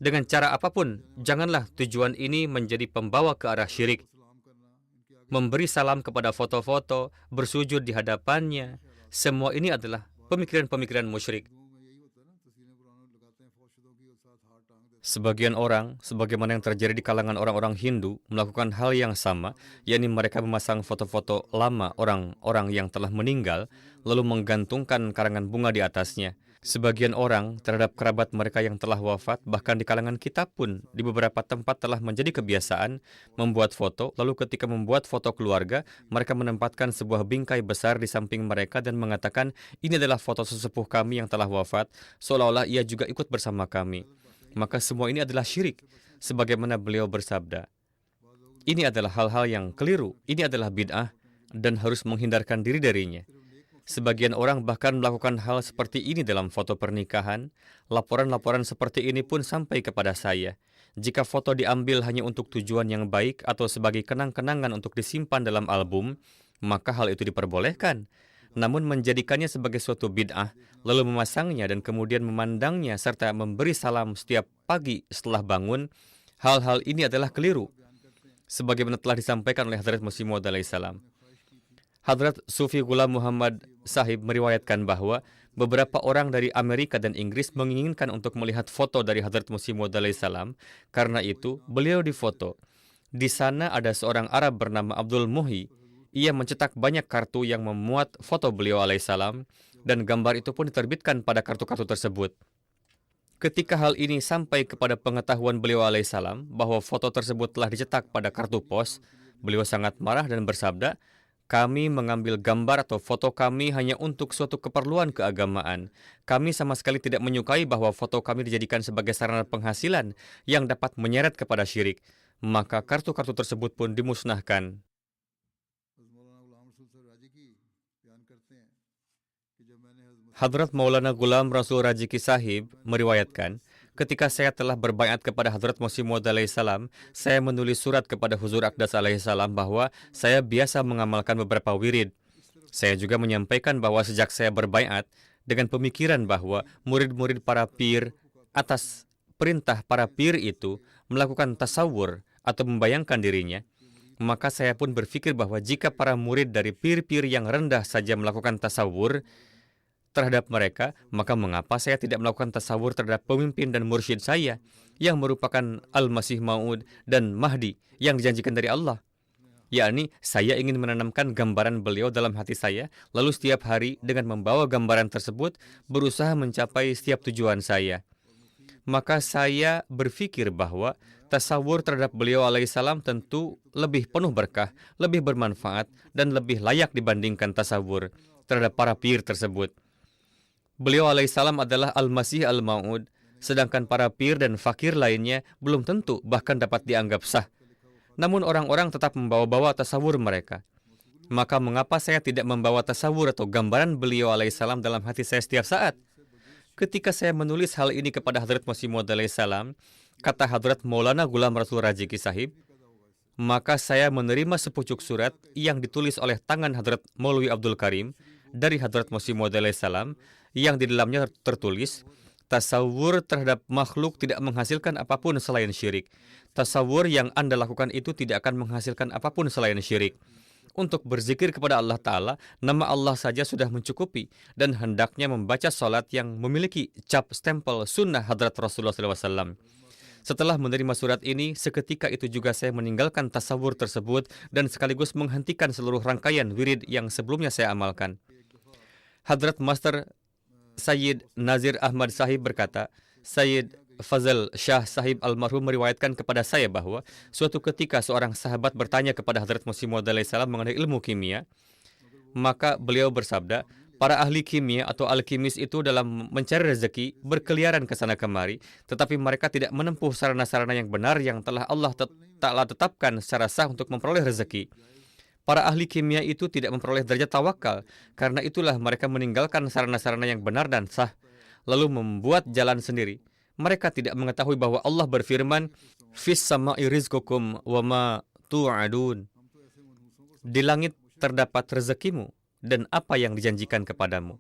Speaker 2: Dengan cara apapun, janganlah tujuan ini menjadi pembawa ke arah syirik. Memberi salam kepada foto-foto, bersujud di hadapannya, semua ini adalah pemikiran-pemikiran musyrik. Sebagian orang, sebagaimana yang terjadi di kalangan orang-orang Hindu, melakukan hal yang sama, yakni mereka memasang foto-foto lama orang-orang yang telah meninggal, lalu menggantungkan karangan bunga di atasnya. Sebagian orang terhadap kerabat mereka yang telah wafat, bahkan di kalangan kita pun, di beberapa tempat telah menjadi kebiasaan membuat foto, lalu ketika membuat foto keluarga, mereka menempatkan sebuah bingkai besar di samping mereka dan mengatakan, ini adalah foto sesepuh kami yang telah wafat, seolah-olah ia juga ikut bersama kami. Maka semua ini adalah syirik, sebagaimana beliau bersabda. Ini adalah hal-hal yang keliru, ini adalah bid'ah, dan harus menghindarkan diri darinya. Sebagian orang bahkan melakukan hal seperti ini dalam foto pernikahan. Laporan-laporan seperti ini pun sampai kepada saya. Jika foto diambil hanya untuk tujuan yang baik atau sebagai kenang-kenangan untuk disimpan dalam album, maka hal itu diperbolehkan. Namun menjadikannya sebagai suatu bid'ah, lalu memasangnya dan kemudian memandangnya serta memberi salam setiap pagi setelah bangun, hal-hal ini adalah keliru. Sebagaimana telah disampaikan oleh Hadrat Masih Maud alaihissalam. Hadrat Sufi Ghulam Muhammad Sahib meriwayatkan bahwa beberapa orang dari Amerika dan Inggris menginginkan untuk melihat foto dari Hadrat Masih Maud alaihissalam. Karena itu, beliau difoto. Di sana ada seorang Arab bernama Abdul Muhi. Ia mencetak banyak kartu yang memuat foto beliau alaihissalam, dan gambar itu pun diterbitkan pada kartu-kartu tersebut. Ketika hal ini sampai kepada pengetahuan beliau alaihissalam bahwa foto tersebut telah dicetak pada kartu pos, beliau sangat marah dan bersabda, kami mengambil gambar atau foto kami hanya untuk suatu keperluan keagamaan. Kami sama sekali tidak menyukai bahwa foto kami dijadikan sebagai sarana penghasilan yang dapat menyeret kepada syirik. Maka kartu-kartu tersebut pun dimusnahkan. Hadrat Maulana Ghulam Rasul Rajiki Sahib meriwayatkan, ketika saya telah berbaiat kepada Hadrat Masih Maud alaihissalam, saya menulis surat kepada Huzur Aqdas alaihissalam bahwa saya biasa mengamalkan beberapa wirid. Saya juga menyampaikan bahwa sejak saya berbaiat dengan pemikiran bahwa murid-murid para pir atas perintah para pir itu melakukan tasawur atau membayangkan dirinya, maka saya pun berpikir bahwa jika para murid dari pir-pir yang rendah saja melakukan tasawur terhadap mereka, maka mengapa saya tidak melakukan tasawur terhadap pemimpin dan mursyid saya yang merupakan Al-Masih Maud dan Mahdi yang dijanjikan dari Allah? Yakni, saya ingin menanamkan gambaran beliau dalam hati saya, lalu setiap hari dengan membawa gambaran tersebut berusaha mencapai setiap tujuan saya. Maka saya berpikir bahwa tasawur terhadap beliau alaihissalam tentu lebih penuh berkah, lebih bermanfaat, dan lebih layak dibandingkan tasawur terhadap para pir tersebut. Beliau alaihissalam adalah Al-Masih Al-Maud, sedangkan para pir dan fakir lainnya belum tentu bahkan dapat dianggap sah. Namun orang-orang tetap membawa-bawa tasawur mereka. Maka mengapa saya tidak membawa tasawur atau gambaran beliau alaihissalam dalam hati saya setiap saat? Ketika saya menulis hal ini kepada Hadrat Masih Maud alaihissalam, kata Hadrat Maulana Ghulam Rasul Rajiki Sahib, maka saya menerima sepucuk surat yang ditulis oleh tangan Hadrat Maulwi Abdul Karim dari Hadrat Masih Maud alaihissalam, yang di dalamnya tertulis, tasawur terhadap makhluk tidak menghasilkan apapun selain syirik. Tasawur yang Anda lakukan itu tidak akan menghasilkan apapun selain syirik. Untuk berzikir kepada Allah Ta'ala, nama Allah saja sudah mencukupi, dan hendaknya membaca salat yang memiliki cap stempel sunnah Hadrat Rasulullah SAW. Setelah menerima surat ini, seketika itu juga saya meninggalkan tasawur tersebut dan sekaligus menghentikan seluruh rangkaian wirid yang sebelumnya saya amalkan. Hadrat Master Sayyid Nazir Ahmad Sahib berkata, Sayyid Fazal Shah Sahib almarhum meriwayatkan kepada saya bahwa suatu ketika seorang sahabat bertanya kepada Hadrat Masih Maud alaihissalam mengenai ilmu kimia, maka beliau bersabda, para ahli kimia atau alkimis itu dalam mencari rezeki berkeliaran ke sana kemari, tetapi mereka tidak menempuh sarana-sarana yang benar yang telah Allah Ta'ala tetapkan secara sah untuk memperoleh rezeki. Para ahli kimia itu tidak memperoleh derajat tawakal, karena itulah mereka meninggalkan sarana-sarana yang benar dan sah, lalu membuat jalan sendiri. Mereka tidak mengetahui bahwa Allah berfirman, Fis sama'i rizqukum wa ma tu'adun. Di langit terdapat rezekimu dan apa yang dijanjikan kepadamu.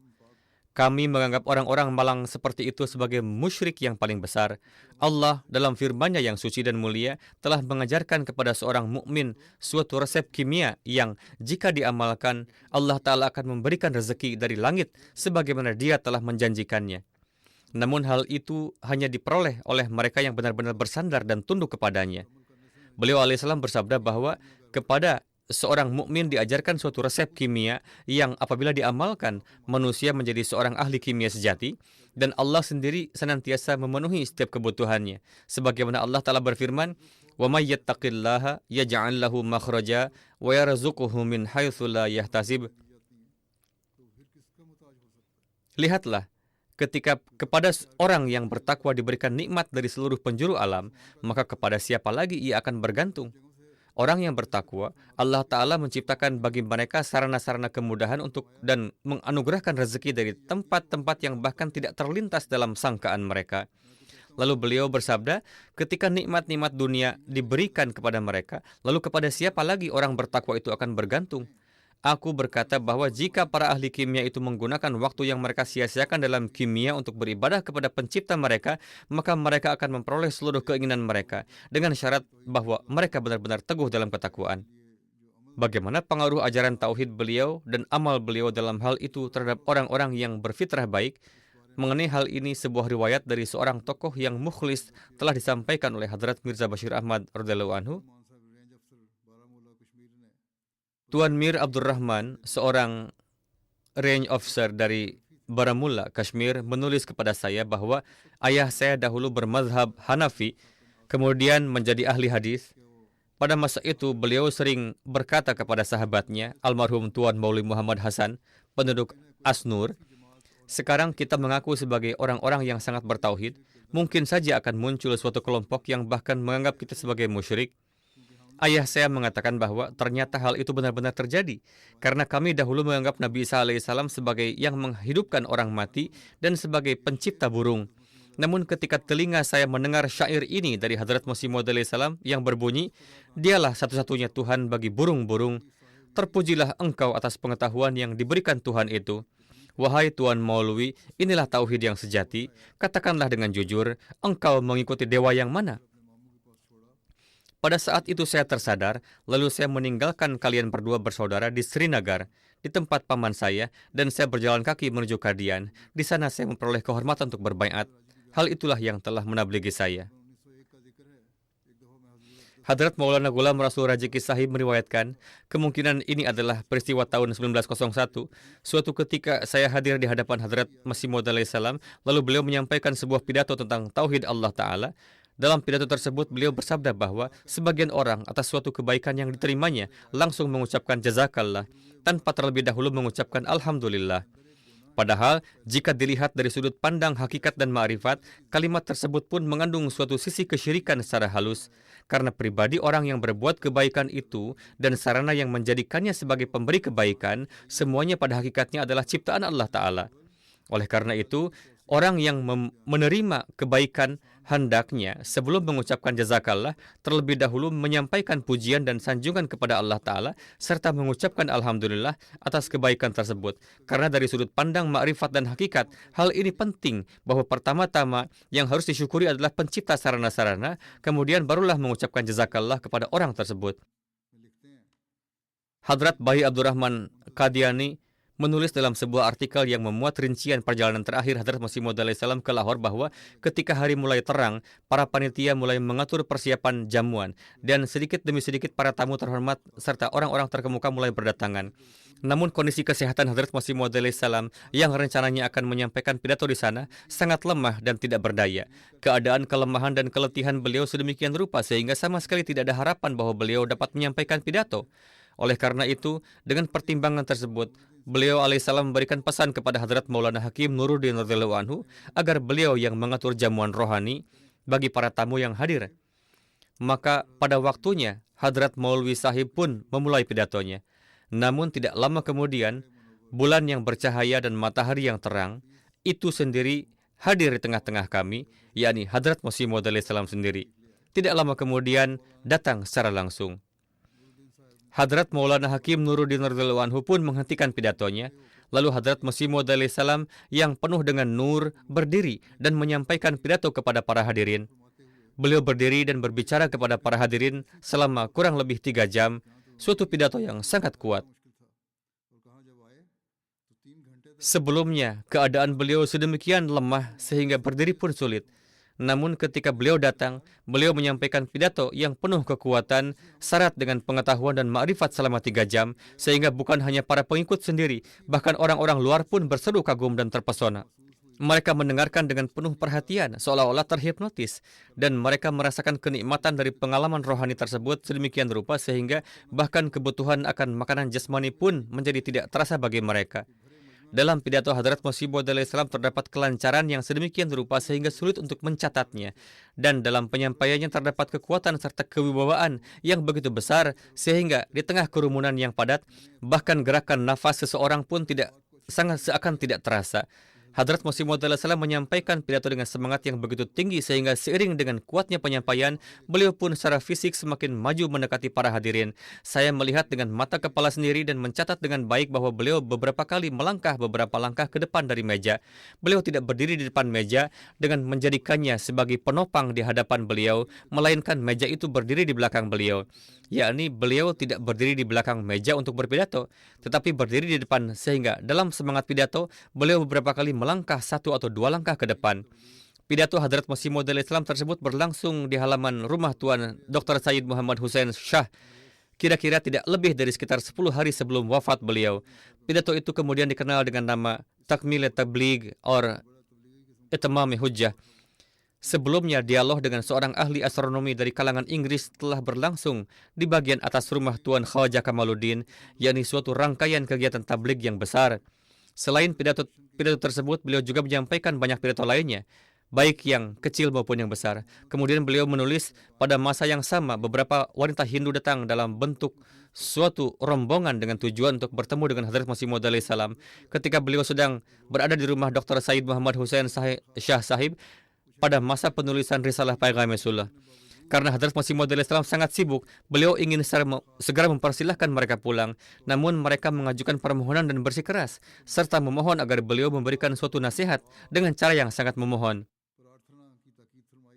Speaker 2: Kami menganggap orang-orang malang seperti itu sebagai musyrik yang paling besar. Allah dalam firman-Nya yang suci dan mulia telah mengajarkan kepada seorang mukmin suatu resep kimia yang jika diamalkan, Allah Ta'ala akan memberikan rezeki dari langit sebagaimana Dia telah menjanjikannya. Namun hal itu hanya diperoleh oleh mereka yang benar-benar bersandar dan tunduk kepadanya. Beliau alaihissalam bersabda bahwa kepada seorang mukmin diajarkan suatu resep kimia yang apabila diamalkan, manusia menjadi seorang ahli kimia sejati, dan Allah sendiri senantiasa memenuhi setiap kebutuhannya. Sebagaimana Allah Ta'ala berfirman, وَمَنْ يَتَّقِ اللَّهَ يَجْعَلْ لَهُ مَخْرَجًا وَيَرْزُقْهُ مِنْ حَيْثُ لَا يَحْتَسِبُ. Lihatlah, ketika kepada orang yang bertakwa diberikan nikmat dari seluruh penjuru alam, maka kepada siapa lagi ia akan bergantung? Orang yang bertakwa, Allah Ta'ala menciptakan bagi mereka sarana-sarana kemudahan untuk dan menganugerahkan rezeki dari tempat-tempat yang bahkan tidak terlintas dalam sangkaan mereka. Lalu beliau bersabda, ketika nikmat-nikmat dunia diberikan kepada mereka, lalu kepada siapa lagi orang bertakwa itu akan bergantung? Aku berkata bahwa jika para ahli kimia itu menggunakan waktu yang mereka sia-siakan dalam kimia untuk beribadah kepada pencipta mereka, maka mereka akan memperoleh seluruh keinginan mereka dengan syarat bahwa mereka benar-benar teguh dalam ketakwaan. Bagaimana pengaruh ajaran tauhid beliau dan amal beliau dalam hal itu terhadap orang-orang yang berfitrah baik? Mengenai hal ini, sebuah riwayat dari seorang tokoh yang mukhlis telah disampaikan oleh Hadrat Mirza Bashir Ahmad radhiyallahu anhu. Tuan Mir Abdul Rahman, seorang range officer dari Baramulla, Kashmir, menulis kepada saya bahwa ayah saya dahulu bermazhab Hanafi, kemudian menjadi ahli hadis. Pada masa itu, beliau sering berkata kepada sahabatnya, almarhum Tuan Maulwi Muhammad Hasan, penduduk Asnur, sekarang kita mengaku sebagai orang-orang yang sangat bertauhid, mungkin saja akan muncul suatu kelompok yang bahkan menganggap kita sebagai musyrik. Ayah saya mengatakan bahwa ternyata hal itu benar-benar terjadi, karena kami dahulu menganggap Nabi Isa alaihissalam sebagai yang menghidupkan orang mati dan sebagai pencipta burung. Namun ketika telinga saya mendengar syair ini dari Hadrat Masih Maud salam yang berbunyi, "Dialah satu-satunya Tuhan bagi burung-burung. Terpujilah engkau atas pengetahuan yang diberikan Tuhan itu. Wahai Tuan Maulwi, inilah tauhid yang sejati. Katakanlah dengan jujur, engkau mengikuti dewa yang mana?" Pada saat itu saya tersadar, lalu saya meninggalkan kalian berdua bersaudara di Srinagar, di tempat paman saya, dan saya berjalan kaki menuju Kadian. Di sana saya memperoleh kehormatan untuk berbaiat. Hal itulah yang telah menabligi saya. Hadrat Maulana Ghulam Rasul Rajiki Sahib meriwayatkan, kemungkinan ini adalah peristiwa tahun 1901. Suatu ketika saya hadir di hadapan Hadrat Masih Maud salam, lalu beliau menyampaikan sebuah pidato tentang tauhid Allah Ta'ala. Dalam pidato tersebut, beliau bersabda bahwa sebagian orang atas suatu kebaikan yang diterimanya langsung mengucapkan jazakallah, tanpa terlebih dahulu mengucapkan alhamdulillah. Padahal, jika dilihat dari sudut pandang hakikat dan ma'rifat, kalimat tersebut pun mengandung suatu sisi kesyirikan secara halus. Karena pribadi orang yang berbuat kebaikan itu dan sarana yang menjadikannya sebagai pemberi kebaikan, semuanya pada hakikatnya adalah ciptaan Allah Ta'ala. Oleh karena itu, orang yang menerima kebaikan hendaknya sebelum mengucapkan jazakallah terlebih dahulu menyampaikan pujian dan sanjungan kepada Allah Ta'ala serta mengucapkan alhamdulillah atas kebaikan tersebut. Karena dari sudut pandang makrifat dan hakikat, hal ini penting bahwa pertama-tama yang harus disyukuri adalah pencipta sarana-sarana, kemudian barulah mengucapkan jazakallah kepada orang tersebut. Hadrat Bayi Abdurrahman Qadiani menulis dalam sebuah artikel yang memuat rincian perjalanan terakhir Hadrat Masih Maud salam ke Lahore bahwa ketika hari mulai terang, para panitia mulai mengatur persiapan jamuan dan sedikit demi sedikit para tamu terhormat serta orang-orang terkemuka mulai berdatangan. Namun kondisi kesehatan Hadrat Masih Maud salam yang rencananya akan menyampaikan pidato di sana sangat lemah dan tidak berdaya. Keadaan kelemahan dan keletihan beliau sedemikian rupa sehingga sama sekali tidak ada harapan bahwa beliau dapat menyampaikan pidato. Oleh karena itu, dengan pertimbangan tersebut, beliau alaihissalam memberikan pesan kepada Hadrat Maulana Hakim Nuruddin radhiyallahu anhu agar beliau yang mengatur jamuan rohani bagi para tamu yang hadir. Maka pada waktunya, Hadrat Maulwi Sahib pun memulai pidatonya. Namun tidak lama kemudian, bulan yang bercahaya dan matahari yang terang, itu sendiri hadir di tengah-tengah kami, yakni Hadrat Masih Maud salam sendiri. Tidak lama kemudian, datang secara langsung. Hadrat Maulana Hakim Nuruddin radhiyallahu anhu pun menghentikan pidatonya. Lalu Hadrat Masih Maud salam yang penuh dengan nur berdiri dan menyampaikan pidato kepada para hadirin. Beliau berdiri dan berbicara kepada para hadirin selama kurang lebih 3 jam, suatu pidato yang sangat kuat. Sebelumnya, keadaan beliau sedemikian lemah sehingga berdiri pun sulit. Namun ketika beliau datang, beliau menyampaikan pidato yang penuh kekuatan, syarat dengan pengetahuan dan ma'rifat selama 3 jam, sehingga bukan hanya para pengikut sendiri, bahkan orang-orang luar pun berseru kagum dan terpesona. Mereka mendengarkan dengan penuh perhatian, seolah-olah terhipnotis, dan mereka merasakan kenikmatan dari pengalaman rohani tersebut sedemikian rupa sehingga bahkan kebutuhan akan makanan jasmani pun menjadi tidak terasa bagi mereka. Dalam pidato Hadrat Masih Maud salam terdapat kelancaran yang sedemikian rupa sehingga sulit untuk mencatatnya. Dan dalam penyampaiannya terdapat kekuatan serta kewibawaan yang begitu besar sehingga di tengah kerumunan yang padat, bahkan gerakan nafas seseorang pun seakan tidak terasa. Hadrat Masih Maud salam menyampaikan pidato dengan semangat yang begitu tinggi sehingga seiring dengan kuatnya penyampaian, beliau pun secara fisik semakin maju mendekati para hadirin. Saya melihat dengan mata kepala sendiri dan mencatat dengan baik bahwa beliau beberapa kali melangkah beberapa langkah ke depan dari meja. Beliau tidak berdiri di depan meja dengan menjadikannya sebagai penopang di hadapan beliau, melainkan meja itu berdiri di belakang beliau. Yakni beliau tidak berdiri di belakang meja untuk berpidato, tetapi berdiri di depan sehingga dalam semangat pidato, beliau beberapa kali melangkah 1 atau 2 langkah ke depan. Pidato Hadrat Masih Maud salam tersebut berlangsung di halaman rumah Tuan Dr. Sayyid Muhammad Hussein Shah, kira-kira tidak lebih dari sekitar 10 hari sebelum wafat beliau. Pidato itu kemudian dikenal dengan nama Takmil Tabligh or Itmam Hujjah. Sebelumnya, dialog dengan seorang ahli astronomi dari kalangan Inggris telah berlangsung di bagian atas rumah Tuan Khwaja Kamaluddin, yakni suatu rangkaian kegiatan tabligh yang besar. Selain pidato tersebut, beliau juga menyampaikan banyak pidato lainnya, baik yang kecil maupun yang besar. Kemudian beliau menulis pada masa yang sama beberapa wanita Hindu datang dalam bentuk suatu rombongan dengan tujuan untuk bertemu dengan Hadrat Masih Maud salam. Ketika beliau sedang berada di rumah Dr. Sayyid Muhammad Hussein Shah Sahib, pada masa penulisan risalah Paigamesullah. Karena Hadrat Masih Maud Islam sangat sibuk, beliau ingin segera mempersilahkan mereka pulang. Namun mereka mengajukan permohonan dan bersikeras, serta memohon agar beliau memberikan suatu nasihat dengan cara yang sangat memohon.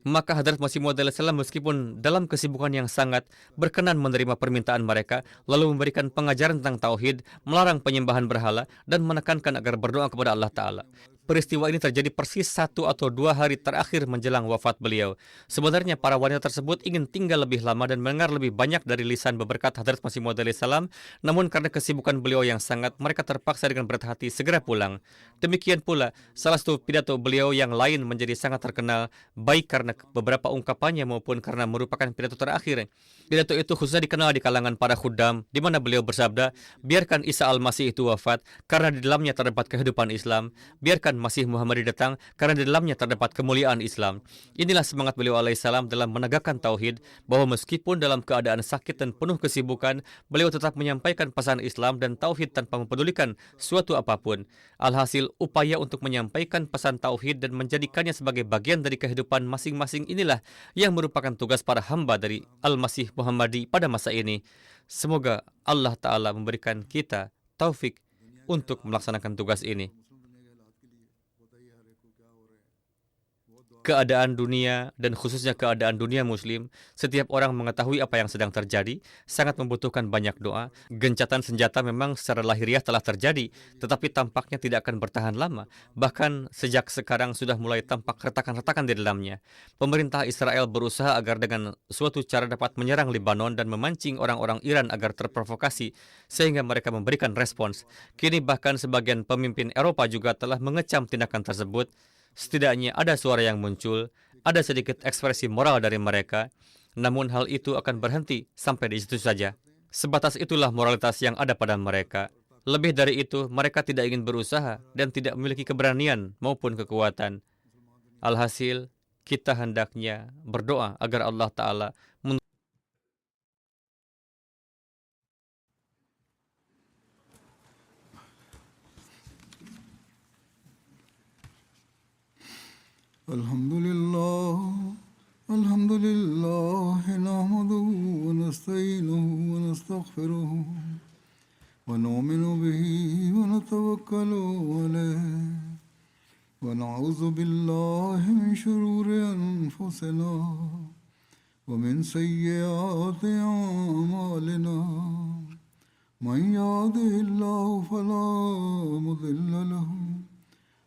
Speaker 2: Maka Hadrat Masih Maud Islam meskipun dalam kesibukan yang sangat berkenan menerima permintaan mereka, lalu memberikan pengajaran tentang tauhid, melarang penyembahan berhala, dan menekankan agar berdoa kepada Allah Ta'ala. Peristiwa ini terjadi persis 1 atau 2 hari terakhir menjelang wafat beliau. Sebenarnya para wanita tersebut ingin tinggal lebih lama dan mendengar lebih banyak dari lisan berkat Hadrat Masih Maud salam, namun karena kesibukan beliau yang sangat, mereka terpaksa dengan berat hati segera pulang. Demikian pula, salah satu pidato beliau yang lain menjadi sangat terkenal, baik karena beberapa ungkapannya maupun karena merupakan pidato terakhir. Pidato itu khususnya dikenal di kalangan para khuddam, di mana beliau bersabda, biarkan Isa Al-Masih itu wafat, karena di dalamnya terdapat kehidupan Islam. Biarkan Masih Muhammadi datang, karena di dalamnya terdapat kemuliaan Islam. Inilah semangat beliau alaihissalam dalam menegakkan tauhid, bahwa meskipun dalam keadaan sakit dan penuh kesibukan, beliau tetap menyampaikan pesan Islam dan tauhid tanpa mempedulikan suatu apapun. Alhasil, upaya untuk menyampaikan pesan tauhid dan menjadikannya sebagai bagian dari kehidupan masing-masing inilah yang merupakan tugas para hamba dari Al-Masih Muhammadi pada masa ini. Semoga Allah Ta'ala memberikan kita taufik untuk melaksanakan tugas ini. Keadaan dunia dan khususnya keadaan dunia muslim, setiap orang mengetahui apa yang sedang terjadi, sangat membutuhkan banyak doa. Gencatan senjata memang secara lahiriah telah terjadi, tetapi tampaknya tidak akan bertahan lama. Bahkan sejak sekarang sudah mulai tampak retakan-retakan di dalamnya. Pemerintah Israel berusaha agar dengan suatu cara dapat menyerang Lebanon dan memancing orang-orang Iran agar terprovokasi, sehingga mereka memberikan respons. Kini bahkan sebagian pemimpin Eropa juga telah mengecam tindakan tersebut. Setidaknya ada suara yang muncul, ada sedikit ekspresi moral dari mereka, namun hal itu akan berhenti sampai di situ saja. Sebatas itulah moralitas yang ada pada mereka. Lebih dari itu, mereka tidak ingin berusaha dan tidak memiliki keberanian maupun kekuatan. Alhasil, kita hendaknya berdoa agar Allah Ta'ala
Speaker 1: الحمد لله نحمده ونستعينه ونستغفره ونؤمن به ونتوكل عليه ونعوذ بالله من شرور أنفسنا ومن سيئات أعمالنا من يهده الله فلا مضل له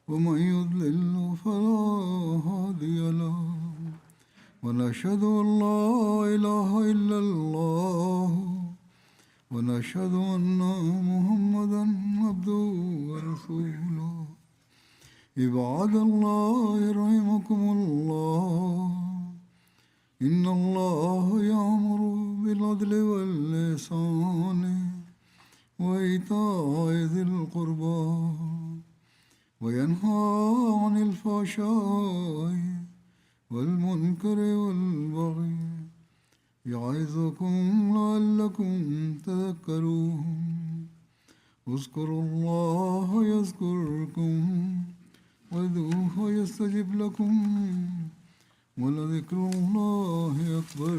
Speaker 1: ومن يضلل فلا هادي له ونشهد أن لا إله إلا الله ونشهد أن محمدا عبده ورسوله عباد الله رحمكم الله إن الله يأمر بالعدل والإحسان وإيتاء ذي القربى وينهى عن الفحشاء والمنكر والبغي يعظكم لعلكم تذكرون اذكروا الله يذكركم وادعوه يستجب لكم ولذكر الله أكبر